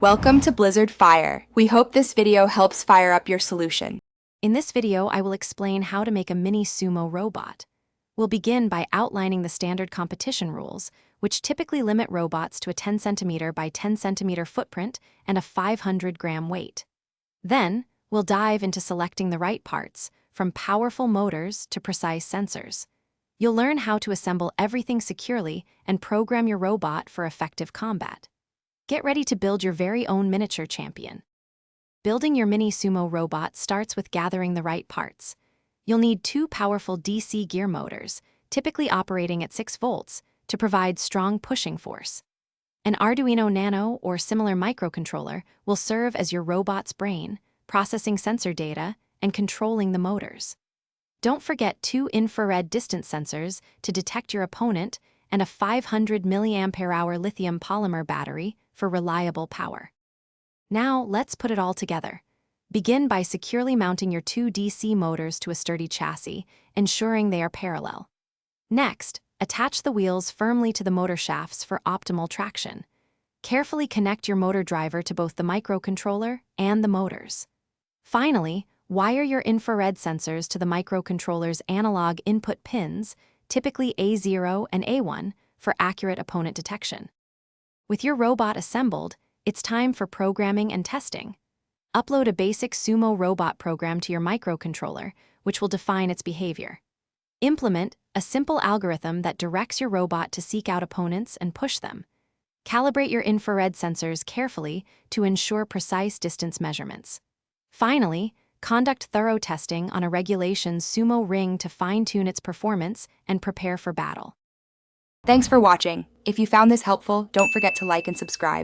Welcome to Blizzard Fire. We hope this video helps fire up your solution. In this video, I will explain how to make a mini sumo robot. We'll begin by outlining the standard competition rules, which typically limit robots to a 10 cm by 10 cm footprint and a 500-gram weight. Then, we'll dive into selecting the right parts, from powerful motors to precise sensors. You'll learn how to assemble everything securely and program your robot for effective combat. Get ready to build your very own miniature champion. Building your mini sumo robot starts with gathering the right parts. You'll need two powerful DC gear motors, typically operating at 6 volts, to provide strong pushing force. An Arduino Nano or similar microcontroller will serve as your robot's brain, processing sensor data and controlling the motors. Don't forget 2 infrared distance sensors to detect your opponent and a 500 mAh lithium polymer battery for reliable power. Now, let's put it all together. Begin by securely mounting your 2 DC motors to a sturdy chassis, ensuring they are parallel. Next, attach the wheels firmly to the motor shafts for optimal traction. Carefully connect your motor driver to both the microcontroller and the motors. Finally, wire your infrared sensors to the microcontroller's analog input pins, typically A0 and A1, for accurate opponent detection. With your robot assembled, it's time for programming and testing. Upload a basic Sumo robot program to your microcontroller, which will define its behavior. Implement a simple algorithm that directs your robot to seek out opponents and push them. Calibrate your infrared sensors carefully to ensure precise distance measurements. Finally, conduct thorough testing on a regulation Sumo ring to fine-tune its performance and prepare for battle. Thanks for watching. If you found this helpful, don't forget to like and subscribe.